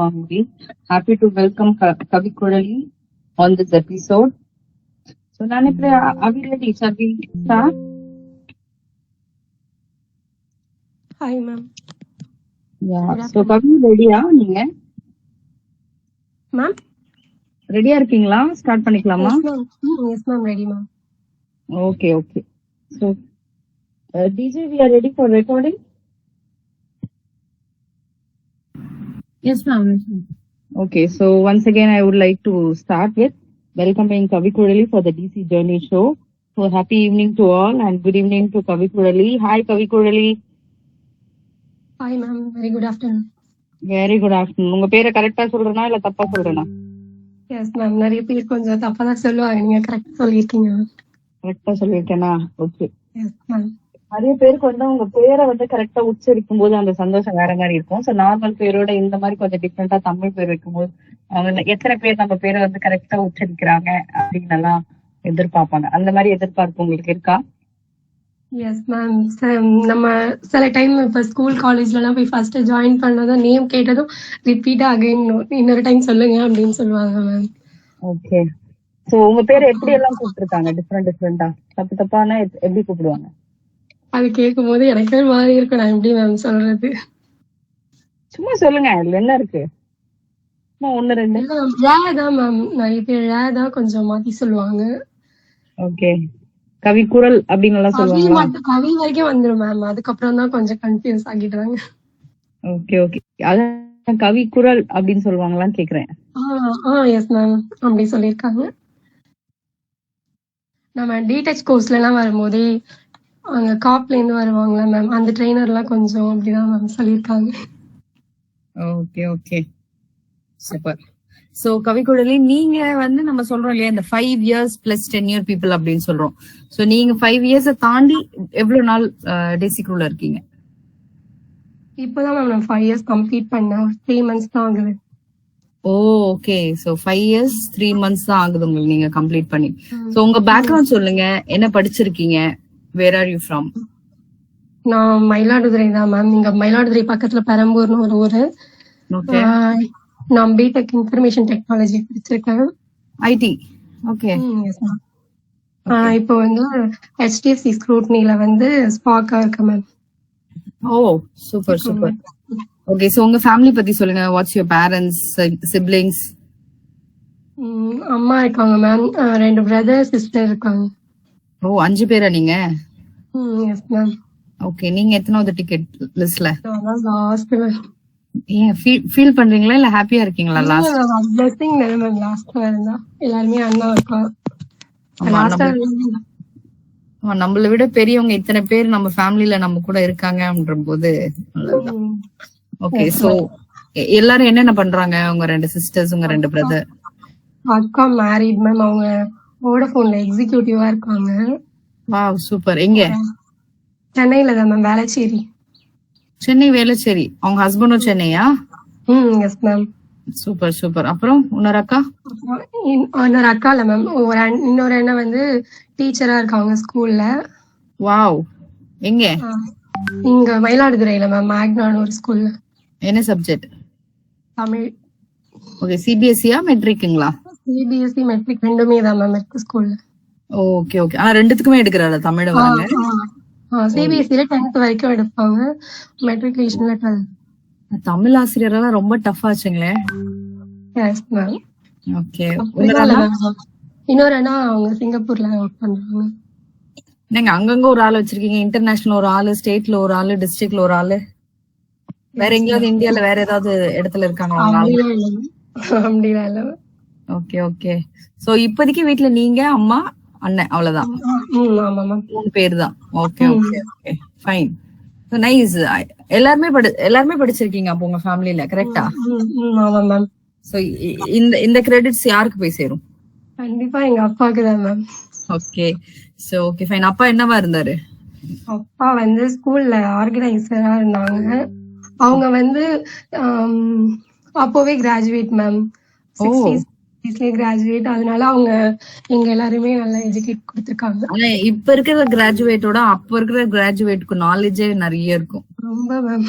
Mamudi. Happy to welcome Kavi Kodali on this episode. So, are we ready? Shall we start? Hi, ma'am. Yeah. So, Kavi, ready? Neenga? Ma'am? Ready இருக்கீங்களா? Start பண்ணிக்கலாமா? Yes, ma'am. Ready, ma'am. Okay. So, DJ, we are ready for recording? Yes, ma'am. Okay, so once again, I would like to start with welcoming Kavi Kodali for the DC Journey Show. So happy evening to all and good evening to Kavi Kodali. Hi, Kavi Kodali. Hi, ma'am. Very good afternoon. Very good afternoon. உங்க பேரை கரெக்டா சொல்றேனா இல்ல தப்பா சொல்றேனா? Yes, ma'am. நிறைய பேர் கொஞ்சம் தப்பா தான் சொல்லுவாங்க. நீங்க கரெக்டா சொல்லிருக்கீங்க. கரெக்டா சொல்லிருக்கேனா? ஓகே. Yes, ma'am. நிறைய பேருக்கு உங்க பேரை கரெக்டா உச்சரிக்கும் போது அந்த சந்தோஷம் வேற மாதிரி இருக்கும். சோ நார்மல் பேரோட இந்த மாதிரி கொஞ்சம் டிஃப்ரெண்டா தமிழ் பேர் வைக்கும்போது அவங்க எத்தனை பேர் நம்ம பேரை கரெக்டா உச்சரிக்கிறாங்க அப்படின்னு எல்லாம் எதிர்பார்ப்பாங்க. அந்த மாதிரி எதிர்பார்ப்பு உங்களுக்கு இருக்கா? Yes ma'am. நம்ம சில டைம் இப்ப ஸ்கூல் காலேஜ்ல எல்லாம் போய் ஃபர்ஸ்ட் ஜாயின் பண்ணதும் நேம் கேட்டதும் ரிப்பீட்டா அகைன் இன்னொரு டைம் சொல்லுங்க அப்படின்னு சொல்லுவாங்க மேம். ஓகே. சோ உங்க பேரை எப்படி எல்லாம் கூப்பிட்டுருக்காங்க? டிஃப்ரெண்டா தப்பான எப்படி கூப்பிடுவாங்க? அது கேட்கும் போது எனக்கே மாதிரி இருக்கும். நான் எப்படி மேம் சொல்றது? சும்மா சொல்லுங்க, அதுல என்ன இருக்கு? ஒன்னு ரெண்டு தான் மேம். நிறைய பேர் தான் கொஞ்சம் மாத்தி சொல்லுவாங்க. ஓகே. கவி குரல் அப்படின்னு எல்லாம் சொல்லுவாங்க. கவி வரைக்கும் வந்துரும் மேம். அதுக்கப்புறம் தான் கொஞ்சம் கன்ஃபியூஸ் ஆகிடுறாங்க. ஓகே. அதான் கவி குரல் அப்படின்னு சொல்லுவாங்களான்னு கேக்குறேன். எஸ் மேம், அப்படி சொல்லிருக்காங்க. நம்ம டிடெச் கோர்ஸ்ல எல்லாம் வரும்போதே அங்க காப்ல இருந்து வருவாங்களா மேம், அந்த ட்ரெயினர் எல்லாம் கொஞ்சம் அப்படிதான் மேம் சொல்லிருக்காங்க. Okay super. சோ கவி குடலி, நீங்க நம்ம சொல்றோம் இல்லையா இந்த 5 years plus 10 year people அப்படின்னு சொல்றோம். சோ நீங்க 5 years தாண்டி எவ்வளவு நாள் டேசிக்குள்ள இருக்கீங்க? இப்பதான் மேம் நான் 5 years கம்ப்ளீட் பண்ணேன். 3 months தான் ஆகுது. ஓகே. சோ 5 years 3 months தான் ஆகுது உங்களுக்கு நீங்க கம்ப்ளீட் பண்ணி. சோ உங்க பேக்ரவுண்ட் சொல்லுங்க, என்ன படிச்சிருக்கீங்க? Where are you from? நான் மயிலாடுதுறை தான் மேம். இங்க மயிலாடுதுறை பக்கத்துல பெரம்பூர்னு ஒரு ஊரு. நான் பிடெக் இன்ஃபர்மேஷன் டெக்னாலஜி படிச்சிருக்கேன். ஐடி. ஓகே. Yes ma'am. இப்போ HDFC ஸ்க்ரூட்னில ஸ்பார்க்கா இருக்கேன் மேம். ஓ சூப்பர். ஓகே. சோ உங்க ஃபேமிலி பத்தி சொல்லுங்க. What's your parents, siblings? அம்மா இருக்காங்க மேம். 2 பிரதர் சிஸ்டர் இருக்காங்க. ஓ 5 பேரா நீங்க? S ma'am. ஓகே. நீங்க எத்தனாவது டிக்கெட் லிஸ்ட்ல? Last ma'am. ஏன் ஃபீல் பண்றீங்களா இல்ல ஹாப்பியா இருக்கீங்களா? Last blessing ma'am. லாஸ்ட் வரதா எல்லாரும் அண்ணா இருக்கா. லாஸ்ட் நம்மள விட பெரியவங்க இத்தனை பேர் நம்ம ஃபேமிலில நம்ம கூட இருக்காங்கன்ற போது நல்லதுதான். ஓகே. சோ எல்லாரும் என்னென்ன பண்றாங்க? உங்க 2 சிஸ்டர்ஸ், உங்க 2 பிரதர்? அக்கா மேரிட் மேம். அவங்க வோடஃபோன்ல எக்ஸிகியூட்டிவா இருக்காங்க. Wow super. எங்க? சென்னையில தான் மேம், வேளச்சேரி. சென்னை வேளச்சேரி. அவங்க ஹஸ்பண்டும் சென்னையா? Yes ma'am. சூப்பர். அப்புறம் இன்னொரு அக்கா? இன்னொரு அக்கா இல்ல மேம், இன்னொரு அண்ணன் டீச்சரா இருக்காங்க ஸ்கூல்ல. வாவ். எங்க? இங்க மயிலாடுதுறையில மேம், மேக்னான்னு ஒரு ஸ்கூல்ல. என்ன சப்ஜெக்ட்? தமிழ். ஓகே. சிபிஎஸ்சியா மெட்ரிக்குங்களா? சிபிஎஸ்சி மெட்ரிக் ரெண்டுமே தான் மேம் இருக்கு ஸ்கூல்ல. ஓகே. ஆனா ரெண்டுத்துக்குமே எடுக்கறாரு தமிழ் வராங்க? சிபிஎஸ்சில 10th வரைக்கும் எடுப்பாங்க, மெட்ரிகுலேஷன்ல 12. தமிழ் ஆசிரியரெல்லாம் ரொம்ப டஃப் ஆச்சுங்களே. Yes ma'am. ஓகே. இன்னொரு அண்ணா அவங்க சிங்கப்பூர்ல ஒர்க் பண்றாங்க. நீங்க அங்கங்க ஒரு ஆள் வச்சிருக்கீங்க. இன்டர்நேஷனல் ஒரு ஆளு, ஸ்டேட்ல ஒரு ஆளு, டிஸ்ட்ரிக்ட்ல ஒரு ஆளு. வேற எங்கயாவது இந்தியால வேற ஏதாவது இடத்துல இருக்காங்களா? அப்படிலாம் இல்ல. ஓகே. சோ இப்போதைக்கு வீட்ல நீங்க, அம்மா, அண்ணன் அவ்வளவுதான்? ஆமா மேம். 3 பேர் தான். ஓகே. ஃபைன். நைஸ். எல்லாருமே படிச்சிருக்கீங்க அப்போ உங்க ஃபேமிலில, கரெக்ட்டா? ஆமா மேம். சோ இந்த கிரெடிட்ஸ் யாருக்கு போய் சேரும்? கண்டிப்பா எங்க அப்பாக்கு தான் ma'am. Okay. So okay fine. அப்பா என்னவா இருந்தாரு? அப்பா ஸ்கூல்ல ஆர்கனைசரா இருந்தாங்க. அவங்க அப்போவே கிராஜுவேட் மேம். 60s graduate. அதனால அவங்க எங்க எல்லாருமே நல்லா எஜுகேட் கொடுத்திருக்காங்க. ஆனா இப்ப இருக்கிற கிராஜுவேட்டோட அப்ப இருக்கிற கிராஜுவேட்க்கு நாலேஜே நிறைய இருக்கும். ரொம்ப மேம்.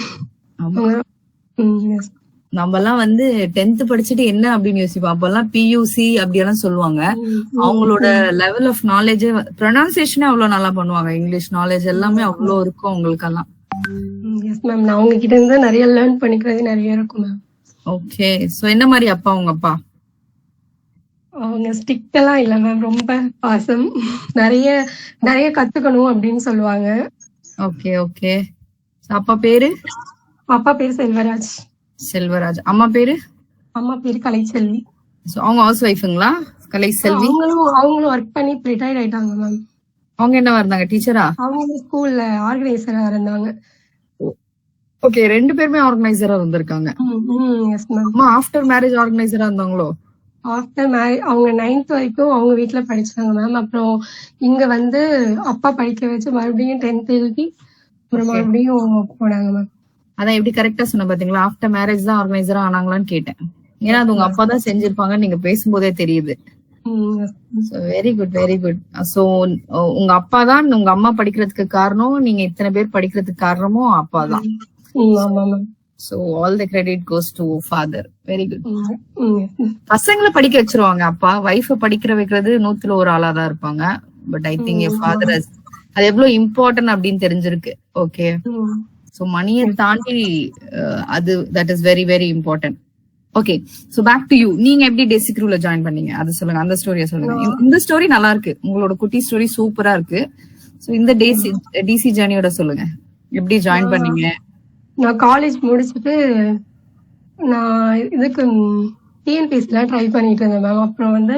நம்ம எல்லாம் வந்து 10th படிச்சுட்டு என்ன அப்படின்னு யோசிப்போம். அப்பெல்லாம் பியூசி அப்படியெல்லாம் சொல்லுவாங்க. அவங்களோட லெவல் ஆஃப் நாலேஜ், ப்ரொனன்சியேஷனே அவ்வளவு நல்லா பண்ணுவாங்க. இங்கிலீஷ் நாலேஜ் எல்லாமே அவ்வளவு இருக்கும் அவங்களுக்கெல்லாம். எஸ் மேம், நான் அவங்க கிட்ட இருந்து நிறைய லேர்ன் பண்ணிக்கிறது நிறைய இருக்கும் மேம். ஓகே, சோ என்ன மாதிரி அப்பா உங்க அப்பா? அவங்க ஸ்ட்ரிக்ட் எல்லாம் இல்ல மேம், ரொம்ப பாசம். நிறைய நிறைய கத்துக்கணும் அப்படின்னு சொல்லுவாங்க. Okay okay. அப்பா பேரு? அப்பா பேரு செல்வராஜ். செல்வராஜ். அம்மா பேரு? அம்மா பேரு கலைச்செல்வி. அவங்க ஹவுஸ் ஒய்ஃபுங்களா? கலைச்செல்வி அவங்களும் ஒர்க் பண்ணி ரிட்டையர்ட் ஆயிட்டாங்க மேம். அவங்க என்னவா இருந்தாங்க? டீச்சரா? அவங்க ஸ்கூல்ல ஆர்கனைசரா இருந்தாங்க. ஓகே, ரெண்டு பேருமே ஆர்கனைசரா இருந்திருக்காங்க. Yes ma'am. அம்மா ஆஃப்டர் மேரேஜ் ஆர்கனைசரா இருந்தாங்களோ? ஆஃப்டர் மேரேஜ் அவங்க 9th வரைக்கும் அவங்க வீட்டுல படிச்சாங்க மேம். அப்புறம் இங்க வந்து அப்பா படிக்க வச்சு மறுபடியும் 10th எழுதி அப்புறம் மறுபடியும் போனாங்க மேம். அதான் எப்படி கரெக்டா சொன்ன பாத்தீங்களா? ஆஃப்டர் மேரேஜ் தான் ஆர்கனைசரா ஆனாங்களான்னு கேட்டேன். ஏன்னா அது உங்க அப்பா தான் செஞ்சிருப்பாங்கன்னு நீங்க பேசும்போதே தெரியுது. Very good very good. So உங்க அப்பா தான் உங்க அம்மா படிக்கிறதுக்கு காரணம், நீங்க இத்தனை பேர் படிக்கிறதுக்கு காரணமும் அப்பா தான். So all the credit goes to father. Very good. பசங்களை படிக்க வச்சிருவாங்க அப்பா. வைஃப படிக்கிற வைக்கிறது 100ல ஒரு ஆளா தான் இருப்பாங்க. But I think your father has அது எவ்வளவு இம்பார்ட்டன்ட் அப்படின்னு தெரிஞ்சிருக்கு. ஓகே, சோ மணியை தாண்டி அது that is very very important. Okay, so back to you. நீங்க எப்படி டெசி க்ரூல ஜாயின் பண்ணீங்க அது சொல்லுங்க. அந்த ஸ்டோரியை சொல்லுங்க. இந்த ஸ்டோரி நல்லா இருக்கு, உங்களோட குட்டி ஸ்டோரி சூப்பரா இருக்கு. சோ இந்த டிசி ஜர்னியோட சொல்லுங்க, எப்படி ஜாயின் பண்ணீங்க? நான் காலேஜ் முடிச்சுட்டு நான் இதுக்கு டிஎன்பிஎஸ்சிலாம் ட்ரை பண்ணிட்டு இருந்தேன் மேம். அப்புறம் வந்து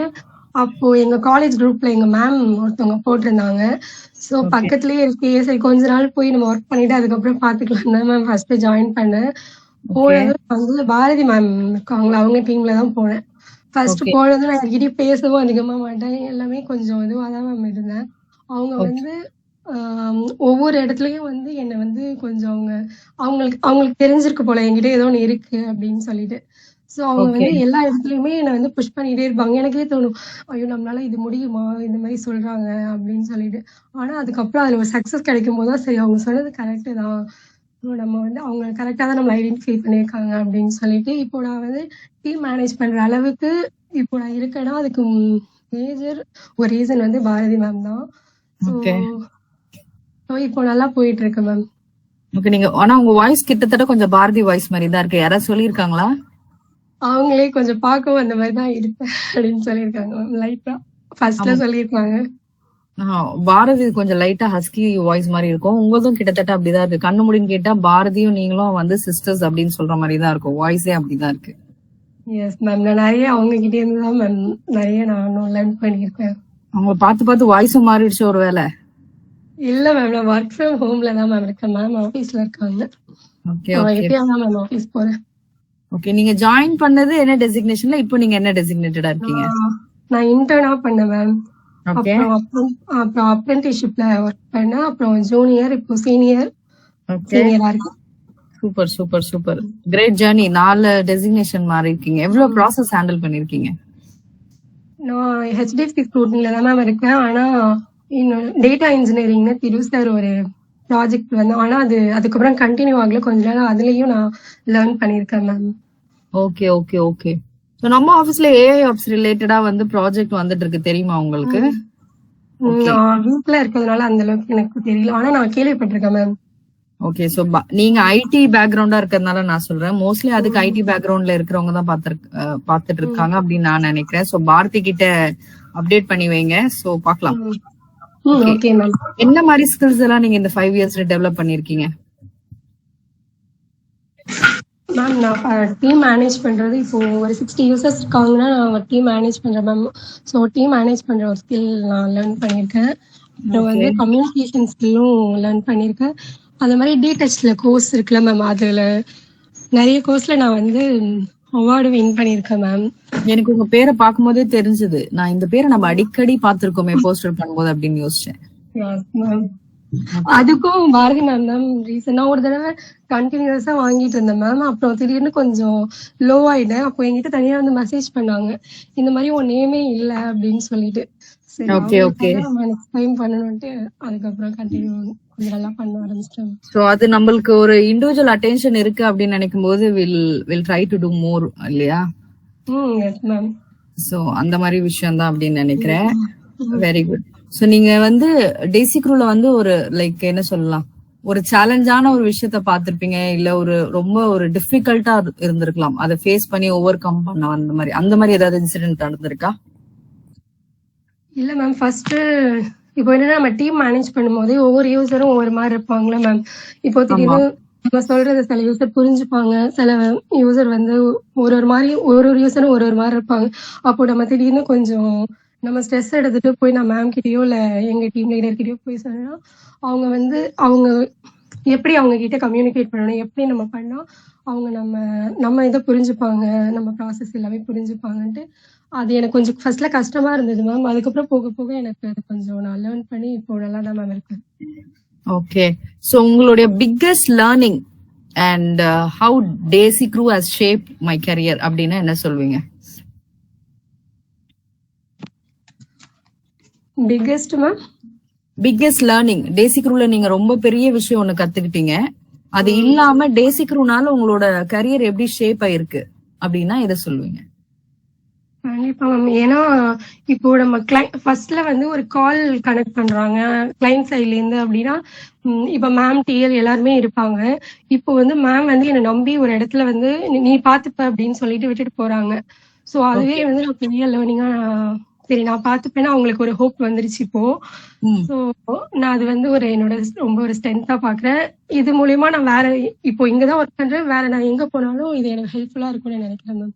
அப்போ எங்க காலேஜ் குரூப்ல எங்க மேம் ஒருத்தவங்க போட்டிருந்தாங்க. ஸோ பக்கத்துலயே இருக்கு, சரி கொஞ்ச நாள் போய் நம்ம ஒர்க் பண்ணிட்டு அதுக்கப்புறம் பாத்துக்கலாம் தான் மேம் ஃபர்ஸ்ட் ஜாயின் பண்ணேன். போனது வந்து பாரதி மேம் இருக்காங்களா, அவங்க டீம்ல தான் போனேன். ஃபர்ஸ்ட் போனது நான் யார்கிட்டயும் பேசவும் அதிகமா மாட்டேன், எல்லாமே கொஞ்சம் இதுவா தான் மேம் இருந்தேன். அவங்க வந்து ஒவ்வொரு இடத்துலயும் வந்து என்னை வந்து கொஞ்சம் அவங்களுக்கு தெரிஞ்சிருக்கு போல என்கிட்ட ஏதோ ஒன்று இருக்கு அப்படின்னு சொல்லிட்டு. ஸோ அவங்க வந்து எல்லா இடத்துலயுமே என்னை வந்து புஷ் பண்ணிட்டே இருப்பாங்க. எனக்கே தோணும், ஐயோ நம்மளால இது முடியுமா இந்த மாதிரி சொல்றாங்க அப்படின்னு சொல்லிட்டு. ஆனா அதுக்கப்புறம் அதுல ஒரு சக்சஸ் கிடைக்கும் போதுதான் சரி அவங்க சொன்னது கரெக்டு தான், நம்ம வந்து அவங்க கரெக்டா தான் நம்ம ஐடென்டிஃபை பண்ணியிருக்காங்க அப்படின்னு சொல்லிட்டு இப்போ நான் வந்து டீம் மேனேஜ் பண்ற அளவுக்கு இப்போ நான் இருக்கேன்னா அதுக்கு மேஜர் ஒரு ரீசன் வந்து பாரதி மேம் தான். இப்போ நல்லா போயிட்டு இருக்கு மேம். ஓகே, நீங்க ஆனா உங்க வாய்ஸ் கிட்டத்தட்ட கொஞ்சம் பாரதி வாய்ஸ் மாதிரி தான் இருக்கு. யாராவது சொல்லிருக்காங்களா? அவங்களே கொஞ்சம் பார்க்கவும் அந்த மாதிரி தான் இருப்பேன் அப்படின்னு சொல்லியிருக்காங்க மேம். லைட்டா ஃபர்ஸ்ட்ல சொல்லியிருக்காங்க. பாரதி கொஞ்சம் லைட்டா ஹஸ்கி வாய்ஸ் மாதிரி இருக்கும். உங்களும் கிட்டத்தட்ட அப்படிதான் இருக்கு. கண்ணு முடின்னு கேட்டா பாரதியும் நீங்களும் வந்து சிஸ்டர்ஸ் அப்படின்னு சொல்ற மாதிரி தான் இருக்கும். வாய்ஸே அப்படிதான் இருக்கு. எஸ் மேம், நான் நிறைய அவங்க கிட்டே இருந்து தான் மேம் நிறைய நானும் லேர்ன் பண்ணியிருக்கேன். அவங்க பார்த்து வாய்ஸும் மாறிடுச்சு ஒரு வேலை? இல்ல மேம், நான் ஒர்க் ஃப்ரம் ஹோம்ல தான் மேம் இருக்கேன். மேம் ஆபீஸ்ல இருக்காங்க. Okay okay. எப்பயாவது தான் மேம் ஆபீஸ் போறேன். ஓகே, நீங்க ஜாயின் பண்ணது என்ன டெசிக்னேஷன்ல? இப்போ நீங்க என்ன டெசிக்னேட்டடா இருக்கீங்க? நான் இன்டர்னா பண்ணேன் மேம். அப்புறம் அப்ரெண்டிஸ்ஷிப்ல ஒர்க் பண்ணேன். அப்புறம் ஜூனியர், இப்போ சீனியரா இருக்கேன். Super super super, great journey. 4 designation மாறி இருக்கீங்க. எவ்வளவு ப்ராசஸ் ஹேண்டில் பண்ணிருக்கீங்க? நான் ஹெச்டிஎஃப்சி ஸ்க்ரூட்னில தான் மேம் இருக்கேன். ஆனா இன்னும் டேட்டா இன்ஜினியரிங்னு திருசார் ஒரு ப்ராஜெக்ட் வந்து, ஆனா அதுக்கப்புறம் கண்டினியூ ஆகல. கொஞ்ச நேரம் அதுலயும் நான் லேர்ன் பண்ணிருக்கேன் ma'am. Okay okay okay. So நம்ம ஆபீஸ்ல ஏஐ ஆப்ஸ் ரிலேட்டடா வந்து ப்ராஜெக்ட் வந்துட்டு இருக்கு, தெரியுமா உங்களுக்கு? நான் வீட்ல இருக்கிறதுனால அந்த அளவுக்கு எனக்கு தெரியல, ஆனா நான் கேள்விப்பட்டிருக்கேன் மேம். ஓகே, சோ நீங்க ஐடி பேக்ரவுண்டா இருக்கிறதுனால நான் சொல்றேன். மோஸ்ட்லி அதுக்கு ஐடி பேக்ரவுண்ட்ல இருக்கிறவங்க தான் பாத்துட்டு இருக்காங்க அப்படின்னு நான் நினைக்கிறேன். சோ பாரதி கிட்ட அப்டேட் பண்ணி வைங்க. சோ பாக்கலாம். Okay ma'am. என்ன மாதிரி ஸ்கில்ஸ் எல்லாம் நீங்க இந்த 5 இயர்ஸ்ல டெவலப் பண்ணிருக்கீங்க? மேம் நான் டீம் மேனேஜ் பண்றது, இப்போ ஒரு 60 யூசர்ஸ் இருக்காங்கன்னா நான் டீம் மேனேஜ் பண்றேன் மேம். ஸோ டீம் மேனேஜ் பண்ற ஒரு ஸ்கில் நான் லேர்ன் பண்ணியிருக்கேன். அப்புறம் வந்து கம்யூனிகேஷன் ஸ்கில்லும் லேர்ன் பண்ணியிருக்கேன். அது மாதிரி டிடெச்ல கோர்ஸ் இருக்குல்ல மேம், அதுல நிறைய கோர்ஸ்ல நான் வந்து அவார்டு வின் பண்ணியிருக்கேன் மேம். எனக்கு உங்க பேரை பார்க்கும்போதே தெரிஞ்சது, நான் இந்த பேரை நம்ம அடிக்கடி பார்த்திருக்கோமே போஸ்டர் பண்ணும்போது அப்படின்னு யோசிச்சேன். அதுக்கும் பாரதி மேம் தான் ரீசன். நான் ஒரு தடவை கண்டினியூஸா வாங்கிட்டு இருந்தேன் மேம். அப்புறம் திடீர்னு கொஞ்சம் லோ ஆயிட்டேன். அப்போ என்கிட்ட தனியா வந்து மெசேஜ் பண்ணாங்க, இந்த மாதிரி உன் நேமே இல்ல அப்படின்னு சொல்லிட்டு. சரி, நெக்ஸ்ட் டைம் பண்ணணும்ட்டு அதுக்கப்புறம் கண்டினியூ கொஞ்சம் நல்லா பண்ண ஆரம்பிச்சிட்டேன். சோ அது நம்மளுக்கு ஒரு இண்டிவிஜுவல் அட்டென்ஷன் இருக்கு அப்படின்னு நினைக்கும் போது வில் ட்ரை டு டூ மோர் இல்லையா? Yes ma'am. சோ அந்த மாதிரி விஷயம் தான் அப்படின்னு நினைக்கிறேன். Very good. சோ நீங்க வந்து டெய்சி க்ரூல வந்து ஒரு லைக் என்ன சொல்லலாம், ஒரு சேலஞ்சான ஒரு விஷயத்த பாத்திருப்பீங்க, இல்ல ஒரு ரொம்ப ஒரு டிஃபிகல்ட்டா இருந்திருக்கலாம், அதை ஃபேஸ் பண்ணி ஓவர் கம் பண்ண அந்த மாதிரி ஏதாவது இன்சிடென்ட் நடந்திருக்கா? இல்ல மேம், ஃபர்ஸ்ட் இப்போ என்னன்னா நம்ம டீம் மேனேஜ் பண்ணும்போது ஒவ்வொரு யூசரும் ஒவ்வொரு மாதிரி இருப்பாங்களா மேம். இப்போ திடீர்னு நம்ம சொல்றது சில யூசர் புரிஞ்சுப்பாங்க, சில யூசர் வந்து ஒரு மாதிரி ஒரு யூசரும் ஒரு மாதிரி இருப்பாங்க. அப்போ நம்ம திடீர்னு கொஞ்சம் நம்ம ஸ்ட்ரெஸ் எடுத்துட்டு போய் நான் மேம் கிட்டயோ இல்ல எங்க டீம் லீடர் கிட்டயோ போய் சொன்னா அவங்க வந்து அவங்க எப்படி அவங்க கிட்ட கம்யூனிகேட் பண்ணணும், எப்படி நம்ம பண்ணா அவங்க நம்ம இதை புரிஞ்சுப்பாங்க, நம்ம ப்ராசஸ் எல்லாமே புரிஞ்சுப்பாங்கன்ட்டு அது எனக்கு கொஞ்சம் ஃபர்ஸ்ட்ல கஷ்டமா இருந்தது மேம். அதுக்கப்புறம் போக போக எனக்கு அது கொஞ்சம் நான் லேர்ன் பண்ணி இப்போ நல்லா தான் மேம் இருக்கு. ஓகே. சோ உங்களுடைய biggest learning and how Daisy crew has shaped my career அப்படின்னா என்ன சொல்வீங்க? Biggest ma'am, biggest learning Daisy க்ரூல நீங்க ரொம்ப பெரிய விஷயம் ஒண்ணு கத்துக்கிட்டீங்க, அது இல்லாம டெய்சி க்ரூனால உங்களோட கரியர் எப்படி ஷேப் ஆயிருக்கு அப்படின்னா எதை சொல்லுவீங்க? கண்டிப்பா மேம். ஏன்னா இப்போ நம்ம ஃபர்ஸ்ட்ல வந்து ஒரு கால் கனெக்ட் பண்றாங்க கிளைண்ட் சைட்ல இருந்து அப்படின்னா இப்ப மேம் டிஎல் எல்லாருமே இருப்பாங்க. இப்போ வந்து மேம் வந்து என்னை நம்பி ஒரு இடத்துல வந்து நீ பாத்துப்ப அப்படின்னு சொல்லிட்டு விட்டுட்டு போறாங்க. சோ அதுவே வந்து நான் பெரிய லேர்னிங்கா சரி நான் பாத்துப்பேன்னா அவங்களுக்கு ஒரு ஹோப் வந்துருச்சு இப்போ. சோ நான் அது வந்து ஒரு என்னோட ரொம்ப ஒரு ஸ்ட்ரென்த்தா பாக்குறேன். இது மூலியமா நான் வேற இப்போ இங்கதான் ஒர்க் பண்றேன், வேற நான் எங்க போனாலும் இது எனக்கு ஹெல்ப்ஃபுல்லா இருக்கும்னு நினைக்கிறேன் மேம்.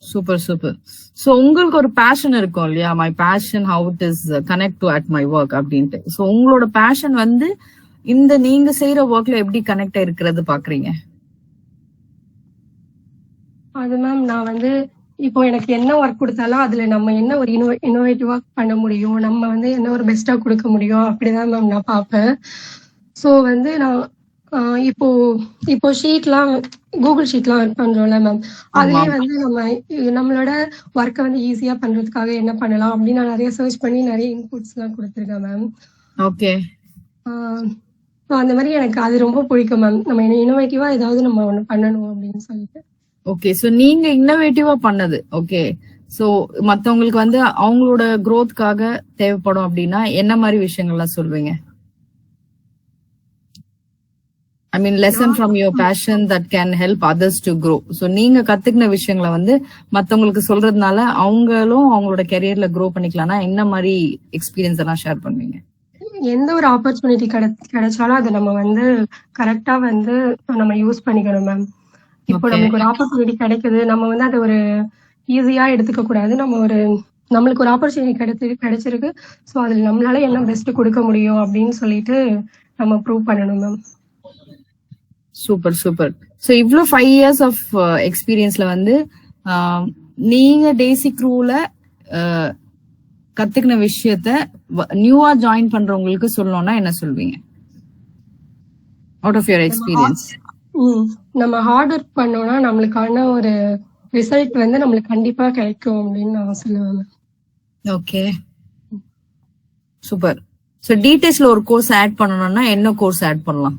Super super. சோ உங்களுக்கு ஒரு பேஷன் இருக்கும் இல்லையா, my passion how it is connect to at my work அப்படின்ட்டு. சோ உங்களோட பேஷன் வந்து இந்த நீங்க செய்யற ஒர்க்ல எப்படி கனெக்ட் இருக்கிறது பாக்குறீங்க? அது மேம் நான் வந்து இப்போ எனக்கு என்ன ஒர்க் கொடுத்தாலும் அதுல நம்ம என்ன ஒரு இன்னோவேட்டிவா பண்ண முடியும், நம்ம வந்து என்ன ஒரு பெஸ்டா கொடுக்க முடியும் அப்படிதான் மேம் நான் பார்ப்பேன். ஸோ வந்து நான் இப்போ ஷீட்லாம் கூகுள் ஷீட்லாம் ஒர்க் பண்றோம்ல மேம், அதுலயே வந்து நம்மளோட ஒர்க்கை வந்து ஈஸியா பண்றதுக்காக என்ன பண்ணலாம் அப்படின்னு நான் நிறைய சர்ச் பண்ணி நிறைய இன்புட்ஸ் எல்லாம் கொடுத்துருக்கேன் மேம். ஓகே. அந்த மாதிரி எனக்கு அது ரொம்ப பிடிக்கும் மேம், நம்ம இன்னோவேட்டிவா ஏதாவது நம்ம ஒண்ணு பண்ணணும் அப்படின்னு சொல்லிட்டு. ஓகே. சோ நீங்க இன்னோவேட்டிவா பண்ணது ஓகே. சோ மத்தவங்களுக்கு வந்து அவங்களோட growthக்காக தேவைப்படும் அப்படின்னா என்ன மாதிரி விஷயங்கள்லாம் சொல்வீங்க? I mean lesson from your passion that can help others to grow. So நீங்க கத்துக்கின விஷயங்களை வந்து மத்தவங்களுக்கு சொல்றதுனால அவங்களும் அவங்களோட கெரியர்ல க்ரோ பண்ணிக்கலாம்னா என்ன மாதிரி எக்ஸ்பீரியன்ஸ் எல்லாம் ஷேர் பண்ணுவீங்க? எந்த ஒரு ஆப்பர்ச்சுனிட்டி கிடைச்சாலும் அதை நம்ம வந்து கரெக்டா வந்து நம்ம யூஸ் பண்ணிக்கணும் மேம். இப்போ நமக்கு ஒரு ஆப்பர்ச்சுனிட்டி கிடைக்குது, நம்ம வந்து அதை ஒரு ஈஸியா எடுத்துக்க கூடாது. நம்மளுக்கு ஒரு ஆப்பர்ச்சுனிட்டி கிடைச்சிருக்கு, ஸோ அதுல நம்மளால என்ன பெஸ்ட் கொடுக்க முடியும் அப்படின்னு சொல்லிட்டு நம்ம ப்ரூவ் பண்ணணும் மேம். Super super. சோ இவ்ளோ 5 years ஆஃப் எக்ஸ்பீரியன்ஸ்ல வந்து நீங்க டெய்சி க்ரூல கத்துக்கின விஷயத்த நியூவா ஜாயின் பண்றவங்களுக்கு சொல்லணும்னா என்ன சொல்வீங்க அவுட் ஆஃப் யுவர் எக்ஸ்பீரியன்ஸ்? நம்ம ஹார்ட் ஒர்க் பண்ணோம்னா நம்மளுக்கான ஒரு ரிசல்ட் வந்து நம்மளுக்கு கண்டிப்பா கிடைக்கும் அப்படின்னு நான் சொல்லுவேன். Okay super. சோ டீடைல்ஸ்ல ஒரு கோர்ஸ் ஆட் பண்ணனும்னா என்ன கோர்ஸ் ஆட் பண்ணலாம்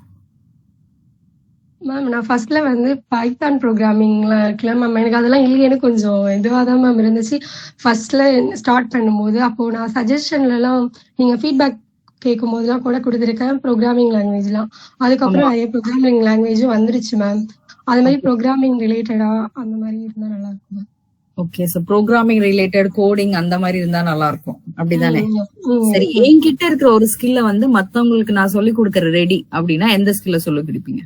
மேம்? நான் ஃபர்ஸ்ட்ல வந்து பைத்தான் ப்ரோக்ராமிங்ல இருக்குல்ல மேம், எனக்கு அதெல்லாம் இல்லையேன்னு கொஞ்சம் இதுவாக தான் மேம் இருந்துச்சு ஃபர்ஸ்ட்ல ஸ்டார்ட் பண்ணும்போது. அப்போ நான் சஜஷன்ல எல்லாம் நீங்க ஃபீட்பேக் கேட்கும் போதெல்லாம் கூட கொடுத்துருக்கேன் ப்ரோக்ராமிங் லாங்குவேஜ்லாம். அதுக்கப்புறம் நிறைய ப்ரோக்ராமிங் லாங்குவேஜும் வந்துருச்சு மேம். அது மாதிரி ப்ரோக்ராமிங் ரிலேட்டடா அந்த மாதிரி இருந்தா நல்லா இருக்கும். Okay. So programming related coding அந்த மாதிரி இருந்தா நல்லா இருக்கும் அப்படிதானே? சரி, என்கிட்ட இருக்கிற ஒரு ஸ்கில்ல வந்து மத்தவங்களுக்கு நான் சொல்லி கொடுக்கற ரெடி அப்படின்னா எந்த ஸ்கில்ல சொல்லி கொடுப்பீங்க?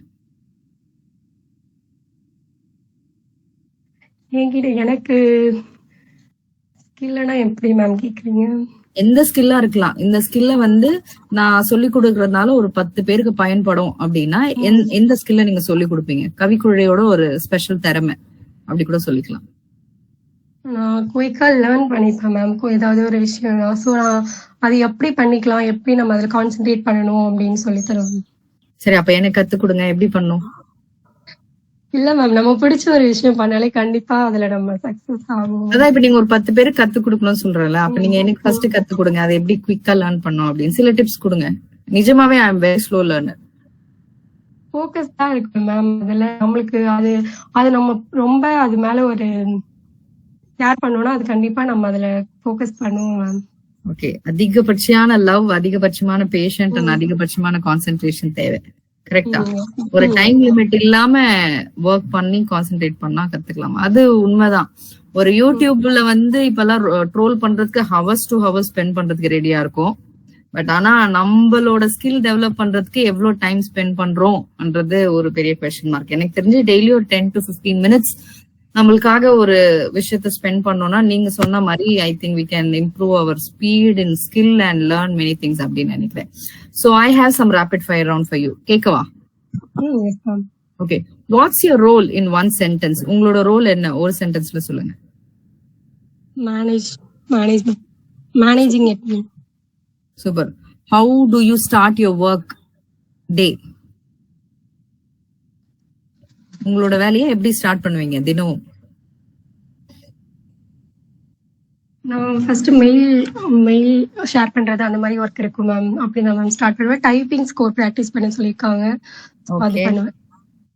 என்கிட்ட எனக்கு ஸ்கில்னா எப்படி மேம் கேக்குறீங்க? எந்த ஸ்கில்லா இருக்கலாம். இந்த ஸ்கில்ல வந்து நான் சொல்லி கொடுக்கறதுனால ஒரு 10 பேருக்கு பயன்படும் அப்படின்னா எந்த ஸ்கில்ல நீங்க சொல்லி கொடுப்பீங்க? கவிக்குழையோட ஒரு ஸ்பெஷல் திறமை அப்படி கூட சொல்லிக்கலாம். நான் குயிக்கா லேர்ன் பண்ணிப்பேன் மேம் ஏதாவது ஒரு விஷயம். ஸோ நான் அது எப்படி பண்ணிக்கலாம், எப்படி நம்ம அதில் கான்சென்ட்ரேட் பண்ணணும் அப்படின்னு சொல்லி தருவேன். சரி, அப்ப எனக்கு கத்து கொடுங்க, எப்படி பண்ணும்? இல்ல மேம், நம்ம பிடிச்ச ஒரு விஷயம் பண்ணாலே கண்டிப்பா அதுல நம்ம சக்சஸ் ஆகும். அதான் இப்ப நீங்க ஒரு 10 பேருக்கு கத்து கொடுக்கணும்னு சொல்றல, அப்ப நீங்க எனக்கு ஃபர்ஸ்ட் கத்து கொடுங்க, அதை எப்படி குயிக்கா லேர்ன் பண்ணும் அப்படின்னு சில டிப்ஸ் கொடுங்க. நிஜமாவே I am very slow learner. Focus தான் இருக்கு மேம். அதுல நம்மளுக்கு அது நம்ம ரொம்ப அது மேல ஒரு கேர் பண்ணோம்னா அது கண்டிப்பா நம்ம அதுல ஃபோக்கஸ் பண்ணுவோம் மேம். ஓகே, அதிகபட்சமான லவ், அதிகபட்சமான பேஷண்ட் அண்ட் அதிகபட்சமான கான்சென்ட்ரேஷன் தேவை. கரெக்டா? ஒரு டைம் லிமிட் இல்லாம ஒர்க் பண்ணி கான்சென்ட்ரேட் பண்ணா கத்துக்கலாம். அது உண்மைதான். ஒரு யூடியூப்ல வந்து இப்பெல்லாம் ட்ரோல் பண்றதுக்கு ஹவர்ஸ் டு ஹவர்ஸ் ஸ்பெண்ட் பண்றதுக்கு ரெடியா இருக்கும். பட் ஆனா நம்மளோட ஸ்கில் டெவலப் பண்றதுக்கு எவ்வளவு டைம் ஸ்பெண்ட் பண்றோம்ன்றது ஒரு பெரிய கொஸ்டின் மார்க். எனக்கு தெரிஞ்சு டெய்லி ஒரு 10 to 15 minutes நம்மளுக்காக ஒரு விஷயத்த ஸ்பெண்ட் பண்ணோம்னா நீங்க சொன்ன மாதிரி I think we can improve our speed in skill and learn many things அப்படின்னு நினைக்கிறேன். So I have some rapid fire round for you. கேட்கவா? Okay, what's your role in one sentence? உங்களோட ரோல் என்ன ஒரு சென்டென்ஸ்ல சொல்லுங்க. Managing a team. Super. How do you start your work day? உங்களோட வேலையை எப்படி ஸ்டார்ட் பண்ணுவீங்க தினம்? நான் ஃபர்ஸ்ட் மெயில் ஷேர் பண்றது அந்த மாதிரி ஒர்க் இருக்கும் மேம். அப்படிதான் மேம் ஸ்டார்ட் பண்ணுவேன். டைப்பிங் ஸ்கோர் பிராக்டிஸ் பண்ண சொல்லிருக்காங்க, அது பண்ணுவேன்.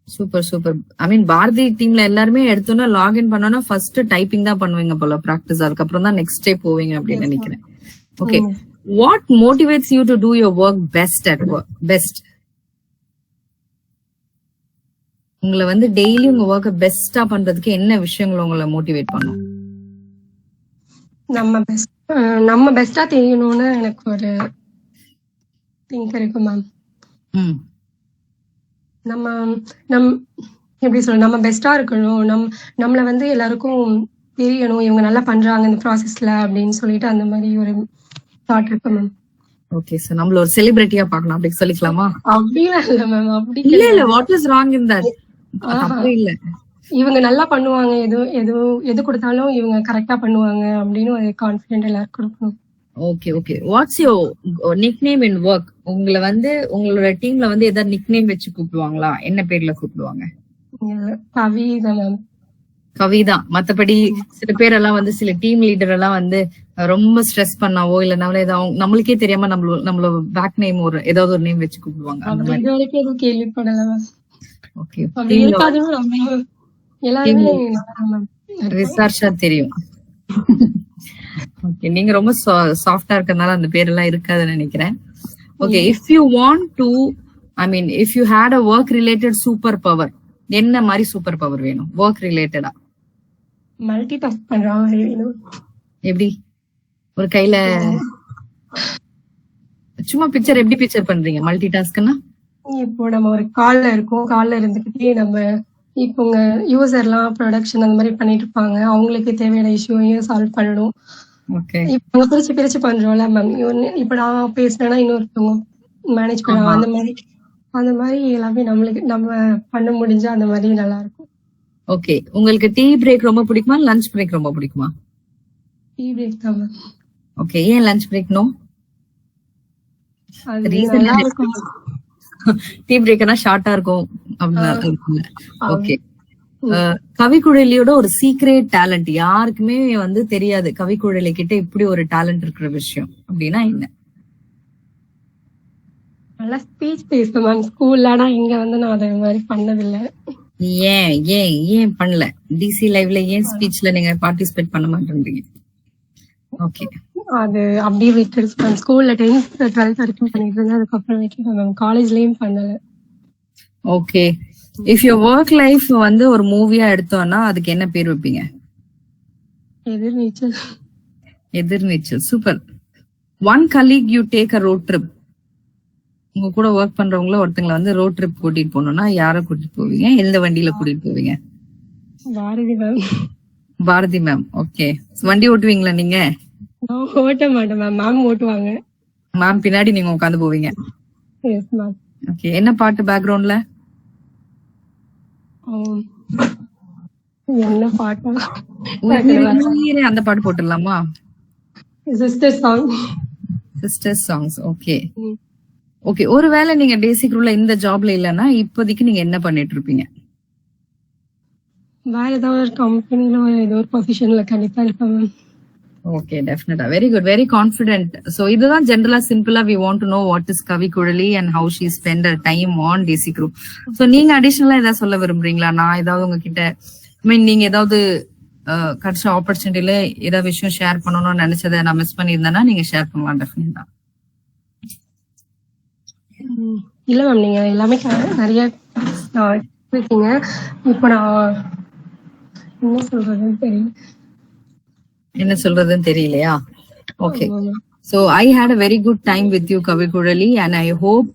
Super super. I mean Bharathi டீம்ல எல்லாருமே எடுத்தோன்னா லாகின் பண்ணோம்னா ஃபர்ஸ்ட் டைப்பிங் தான் பண்ணுவீங்க போல பிராக்டிஸ். அதுக்கப்புறம் தான் நெக்ஸ்ட் டே போவீங்க அப்படின்னு நினைக்கிறேன். Okay, what motivates you to do your work best at work? Best. உங்களை வந்து டெய்லி உங்க ஒர்க்க பெஸ்டா பண்றதுக்கு என்ன விஷயங்கள் உங்களை மோட்டிவேட் பண்ணும்? நம்ம பெஸ்டா தெரியணும்னு எனக்கு ஒரு திங்க் இருக்கு மேம். நம்ம எப்படி சொல்ல, நம்ம பெஸ்டா இருக்கணும், நம்மள வந்து எல்லாருக்கும் தெரியணும், இவங்க நல்லா பண்றாங்க இந்த ப்ராசஸ்ல அப்படின்னு சொல்லிட்டு அந்த மாதிரி ஒரு தாட் இருக்கு மேம். ஓகே, சோ நம்மள ஒரு செலிபிரிட்டியா பார்க்கணும் அப்படி சொல்லிக்கலாமா? அப்படியே இல்ல மேம், அப்படி இல்ல what is wrong in that? அப்படி இல்ல, இவங்க நல்லா பண்ணுவாங்க, எது கொடுத்தாலும் இவங்க கரெக்டா பண்ணுவாங்க அப்படின்னு ஒரு கான்ஃபிடென்ட் எல்லாருக்கும் இருக்கும். Okay okay, what's your nickname in work? உங்களை வந்து உங்களோட டீம்ல வந்து ஏதாவது நிக்நேம் வச்சு கூப்பிடுவாங்களா? என்ன பேர்ல கூப்பிடுவாங்க? கவிதா மேம். கவிதா. மத்தபடி சில பேரெல்லாம் வந்து சில டீம் லீடர் எல்லாம் வந்து ரொம்ப ஸ்ட்ரெஸ் பண்ணாவோ இல்ல நம்மளுக்கே தெரியாம நம்மளோட பேக் நேம் ஒரு ஏதாவது ஒரு நேம் வச்சு கூப்பிடுவாங்க. அந்த மாதிரி கேள்விப்படலாம். ஓகே, ரிசர்ச்சா தெரியும். ஓகே, நீங்க ரொம்ப சாஃப்டா இருக்கறதுனால அந்த பேரெல்லாம் இருக்காதுன்னு நினைக்கிறேன். Okay, if you want to, I mean if you had a work related super power, என்ன மாதிரி சூப்பர் பவர் வேணும் ஒர்க் ரிலேட்டடா? மல்டி டாஸ்க் பண்றாங்க வேணும். எப்படி? ஒரு கையில சும்மா பிக்சர் எப்படி பிக்சர் பண்றீங்க மல்டி டாஸ்க்னா? இப்போ நம்ம ஒரு கால்ல இருக்கோம், கால்ல இருந்துகிட்டே நம்ம இப்போ உங்க யூசர்லாம் ப்ரொடக்ஷன் அந்த மாதிரி பண்ணிட்டு இருப்பாங்க, அவங்களுக்கு தேவையான இஷ்யூவையும் சால்வ் பண்ணணும். ஓகே, இப்போ பிரிச்சு பண்றோம்ல மேம். இப்ப நான் பேசினேன்னா இன்னொருத்தவங்க மேனேஜ் பண்ணுவாங்க. அந்த மாதிரி எல்லாமே நம்ம பண்ண முடிஞ்சா அந்த மாதிரி நல்லா இருக்கும். ஓகே, உங்களுக்கு டீ பிரேக் ரொம்ப பிடிக்குமா, லஞ்ச் பிரேக் ரொம்ப பிடிக்குமா? டீ பிரேக் தான் மேம். ஓகே, ஏன் லஞ்ச் பிரேக் நோ? டீ பிரேக்னா ஷார்ட்டா இருக்கும் அப்படின்னா. ஓகே, கவிக்குழலியோட ஒரு சீக்ரெட் டேலண்ட் யாருக்குமே வந்து தெரியாது, கவிக்குழலி கிட்ட இப்படி ஒரு டேலண்ட் இருக்கிற விஷயம் அப்படின்னா என்ன? நல்லா ஸ்பீச் பேசுவேன் மேம் ஸ்கூல்ல. ஆனா இங்க வந்து நான் அதை மாதிரி பண்ணதில்லை. ஏன் பண்ணல? டிசி லைவ்ல ஏன் ஸ்பீச்ல நீங்க பார்ட்டிசிபேட் பண்ண மாட்டேன்றீங்க? ஓகே, அது அப்படியே விட்டுருச்சு மேம். ஸ்கூல்ல 10th 12th வரைக்கும் பண்ணிட்டு இருந்தேன், அதுக்கப்புறம் விட்டுருக்கேன் மேம். காலேஜ்லயும் பண்ணல. Okay, if your work life வந்து ஒரு மூவியா எடுத்தோம்னா அதுக்கு என்ன பேர் வைப்பீங்க? Ethirneechal. Super. One colleague you take a road trip. உங்க கூட ஒர்க் பண்றவங்கள ஒருத்தங்களை வந்து ரோட் ட்ரிப் கூட்டிட்டு போனோம்னா யார கூட்டிட்டு போவீங்க? எந்த வண்டியில கூட்டிட்டு போவீங்க? பாரதி மேம். ஓகே, வண்டி ஓட்டுவீங்களா நீங்க? ஓட்ட மாட்டேன் மேம், மேம் ஓட்டுவாங்க. மேம் பின்னாடி நீங்க உட்காந்து போவீங்க. ஓகே, என்ன பாட்டு பேக்ரவுண்ட்ல? என்ன பாட்டா? அந்த பாட்டு போட்டுடலாமா? Sister songs. ஓகே ஓகே, ஒருவேளை நீங்க பேசிக் ரூல்ல இந்த ஜாப்ல இல்லன்னா இப்போதைக்கு நீங்க என்ன பண்ணிட்டு இருப்பீங்க? வேற ஏதாவது ஒரு கம்பெனில ஏதோ ஒரு பொசிஷன்ல கண்டிப்பா இருப்பேன். ஓகே, டெஃபினட்டா. Very good, very confident. So இதுதான் ஜெனரலா சிம்பிளா we want to know what is Kavi Kuzhali and how she spend her time on DC group. So நீங்க அடிஷனலா ஏதாவது சொல்ல விரும்புறீங்களா? நான் ஏதாவது உங்ககிட்ட நீங்க ஏதாவது கிடைச்ச ஆப்பர்ச்சுனிட்டில ஏதாவது விஷயம் ஷேர் பண்ணணும்னு நினைச்சதை நான் மிஸ் பண்ணியிருந்தேன்னா நீங்க ஷேர் பண்ணலாம் டெஃபினட்டா. இல்ல மேம், நீங்க எல்லாமே நிறைய இருக்கீங்க. இப்ப நான் என்ன சொல்றதுன்னு தெரியலையா? Okay, so I had a very good time with you Kavi Kurali and I hope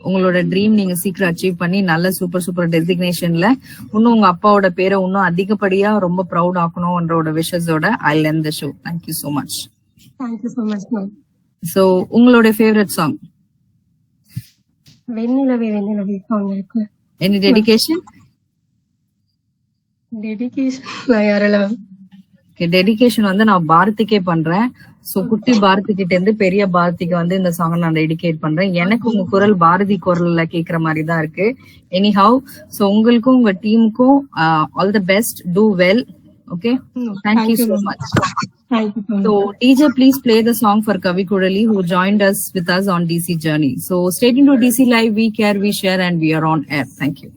உங்களோட ட்ரீம் நீங்க சீக்கிரம் அச்சீவ் பண்ணி நல்ல சூப்பர் டெசிக்னேஷன்ல இன்னும் உங்க அப்பாவோட பேரை இன்னும் அதிகப்படியா ரொம்ப proud ஆக்கணும்ன்றோட விஷஸோட I'll end the show. Thank you so much. Thank you so much ma'am. So உங்களோட ஃபேவரட் சாங்? வெண்ணிலவே வெண்ணிலவே சாங் இருக்கு. Any dedication? டெடிகேஷன் யாரெல்லாம்? டெடிகேஷன் வந்து நான் பாரதிக்கே பண்றேன். சோ குட்டி பாரதி கிட்ட இருந்து பெரிய பாரதிக்கு வந்து இந்த சாங் நான் டெடிகேட் பண்றேன். எனக்கு உங்க குரல் பாரதி குரல்ல கேக்குற மாதிரி தான் இருக்கு. எனி ஹவ், சோ உங்களுக்கும் உங்க டீமுக்கும் all the best, do well. Okay, thank you so much. Thank you so much. So DJ, please play the song for Kavi Kurali who joined us with us on DC Journey. So stay tuned to DC Live. We care, we share, and we are on air. Thank you.